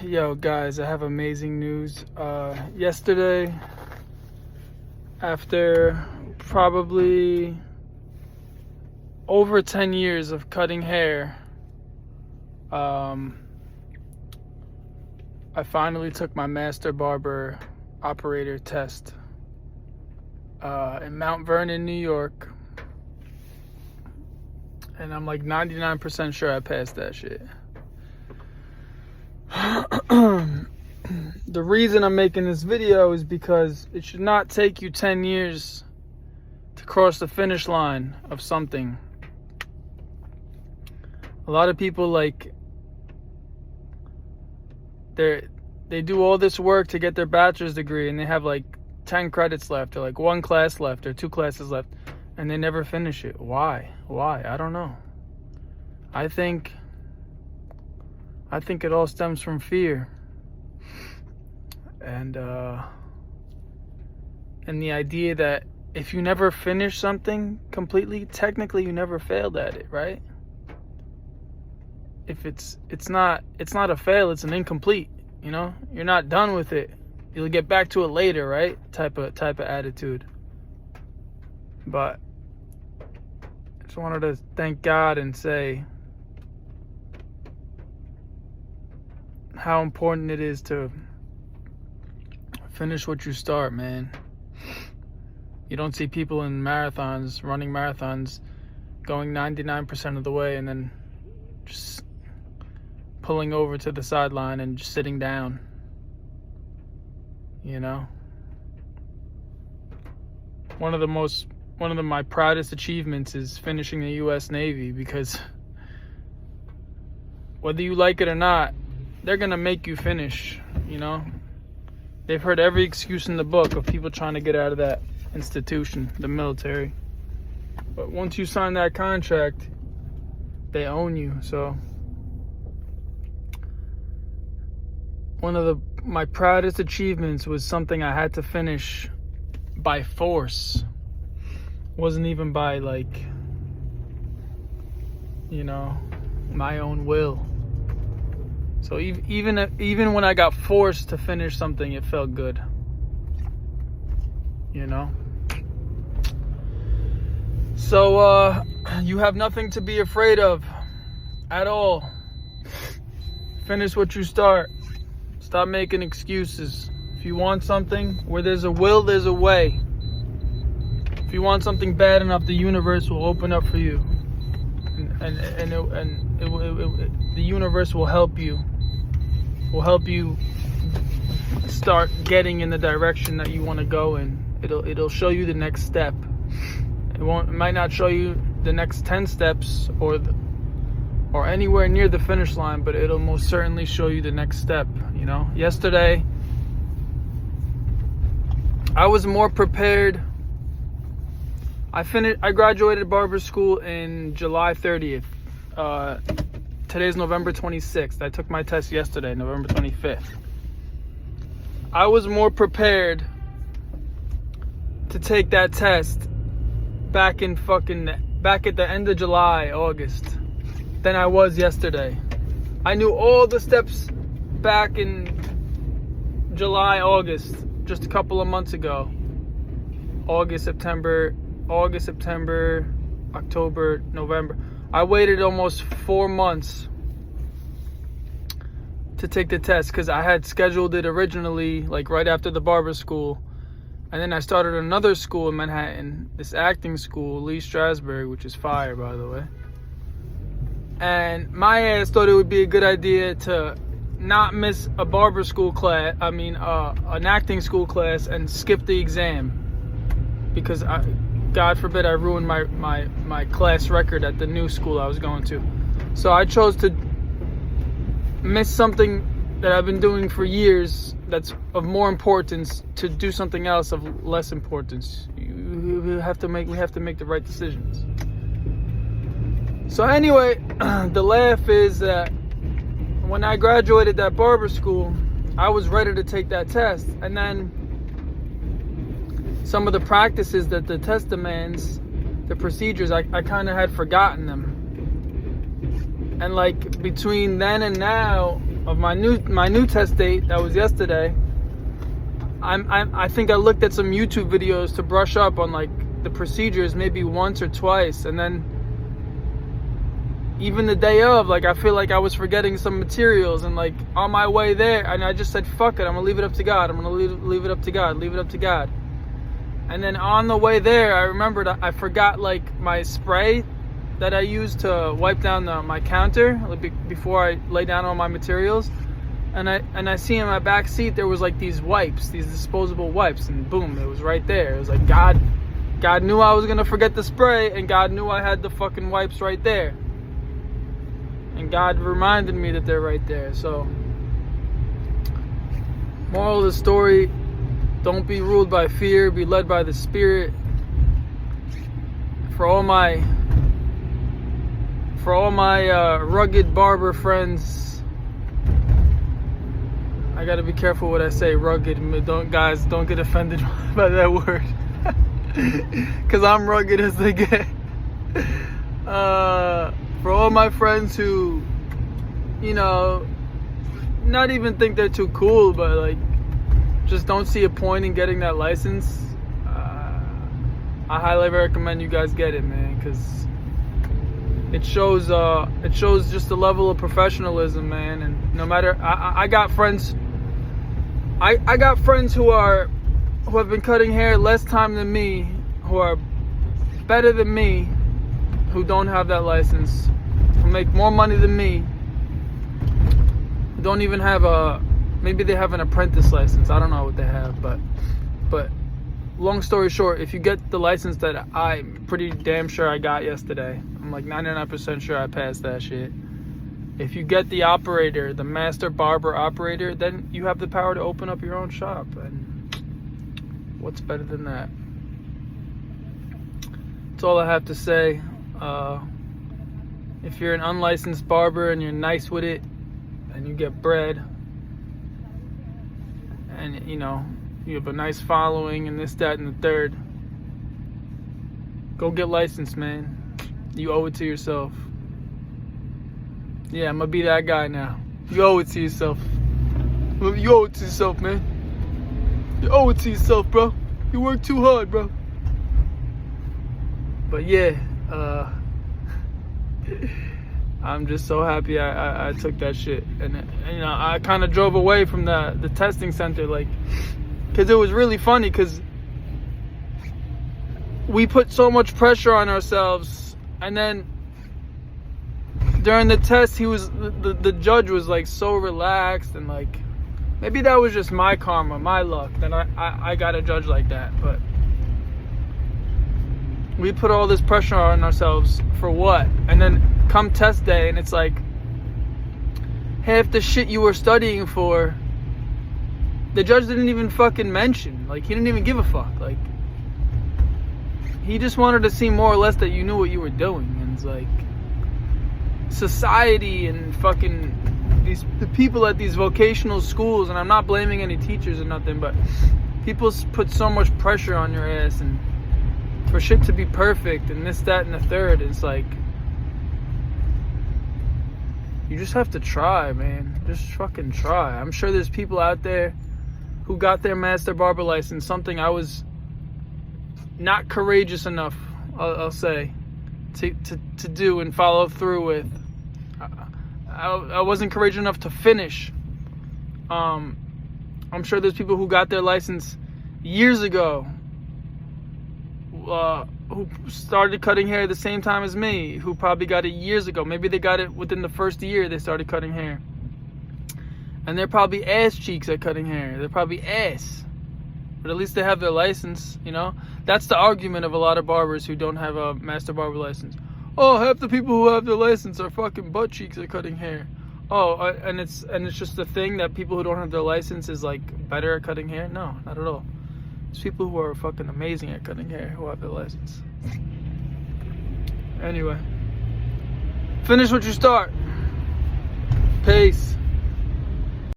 Yo guys, I have amazing news. Yesterday, after probably over 10 years of cutting hair, I finally took my Master Barber Operator test in Mount Vernon, New York. And I'm like 99% sure I passed that shit. The reason I'm making this video is because it should not take you 10 years to cross the finish line of something. A lot of people they do all this work to get their bachelor's degree and they have like 10 credits left or like one class left or 2 classes left and they never finish it. Why? I don't know. I think it all stems from fear. And the idea that if you never finish something completely, technically you never failed at it, right? If it's not a fail, it's an incomplete, you know? You're not done with it. You'll get back to it later, right? Type of attitude. But I just wanted to thank God and say how important it is to finish what you start, man. You don't see people in marathons, running marathons, going 99% of the way and then just pulling over to the sideline and just sitting down. You know? One of my proudest achievements is finishing the US Navy, because whether you like it or not, they're gonna make you finish, you know? They've heard every excuse in the book of people trying to get out of that institution, the military. But once you sign that contract, they own you. So one of my proudest achievements was something I had to finish by force. Wasn't even by my own will. So even when I got forced to finish something, it felt good. You know? So you have nothing to be afraid of at all. Finish what you start. Stop making excuses. If you want something, where there's a will, there's a way. If you want something bad enough, the universe will open up for you. And the universe will help you. Will help you start getting in the direction that you want to go in. It'll show you the next step. It might not show you the next 10 steps or anywhere near the finish line, but it'll most certainly show you the next step, you know? Yesterday, I was more prepared. I graduated barber school in July 30th. Today's November 26th. I took my test yesterday, November 25th. I was more prepared to take that test back at the end of July, August, than I was yesterday. I knew all the steps back in July, August, just a couple of months ago. August, September, October, November. I waited almost 4 months to take the test because I had scheduled it originally right after the barber school. And then I started another school in Manhattan, this acting school, Lee Strasberg, which is fire, by the way. And my ass thought it would be a good idea to not miss a barber school class, an acting school class, and skip the exam. Because God forbid I ruined my class record at the new school I was going to. So I chose to miss something that I've been doing for years that's of more importance to do something else of less importance. We have to make the right decisions. So anyway, the laugh is that when I graduated that barber school, I was ready to take that test, and then some of the practices that the test demands, the procedures, I kind of had forgotten them. And between then and now, of my new test date that was yesterday, I think I looked at some YouTube videos to brush up on like the procedures maybe once or twice, and then even the day of, like, I feel like I was forgetting some materials, and like on my way there, and I just said, fuck it, I'm gonna leave it up to God. I'm gonna leave it up to God, leave it up to God. And then on the way there, I remembered I forgot like my spray that I used to wipe down my counter before I lay down all my materials. And I see in my back seat there was like these wipes, these disposable wipes, and boom, it was right there. It was like God knew I was gonna forget the spray, and God knew I had the fucking wipes right there. And God reminded me that they're right there. So, moral of the story, don't be ruled by fear, be led by the Spirit. For all my rugged barber friends, I gotta be careful what I say, rugged. Don't get offended by that word. Cause I'm rugged as they get. For all my friends who, you know, not even think they're too cool, but like just don't see a point in getting that license, I highly recommend you guys get it, man, because it shows just a level of professionalism, man. And no matter, I got friends. I got friends who have been cutting hair less time than me, who are better than me, who don't have that license, who make more money than me, who don't even have maybe they have an apprentice license. I don't know what they have, but long story short, if you get the license that I'm pretty damn sure I got yesterday, I'm like 99% sure I passed that shit. If you get the operator, the Master Barber Operator, then you have the power to open up your own shop. And what's better than that? That's all I have to say. If you're an unlicensed barber and you're nice with it and you get bread and, you know, you have a nice following and this, that, and the third, go get licensed, man. You owe it to yourself. Yeah, I'm gonna be that guy now. You owe it to yourself. You owe it to yourself, man. You owe it to yourself, bro. You work too hard, bro. But yeah, I'm just so happy I took that shit. And you know, I kind of drove away from the testing center, like, because it was really funny, because we put so much pressure on ourselves, and then during the test, the judge was like so relaxed, and like maybe that was just my karma, my luck, that I got a judge like that. But we put all this pressure on ourselves for what? And then come test day, and it's like half the shit you were studying for, the judge didn't even fucking mention. Like, he didn't even give a fuck. Like, he just wanted to see more or less that you knew what you were doing. And it's like, society and fucking the people at these vocational schools, and I'm not blaming any teachers or nothing, but people put so much pressure on your ass, and for shit to be perfect and this, that, and the third. It's like, you just have to try, man. Just fucking try. I'm sure there's people out there who got their Master Barber license, something I was not courageous enough, I'll say, to do and follow through with. I wasn't courageous enough to finish. I'm sure there's people who got their license years ago, who started cutting hair at the same time as me, who probably got it years ago. Maybe they got it within the first year they started cutting hair. And they're probably ass cheeks at cutting hair. They're probably ass. But at least they have their license, you know? That's the argument of a lot of barbers who don't have a Master Barber license. Oh, half the people who have their license are fucking butt cheeks at cutting hair. Oh, and it's just the thing that people who don't have their license is like better at cutting hair? No, not at all. There's people who are fucking amazing at cutting hair who have their license. Anyway, finish what you start. Peace.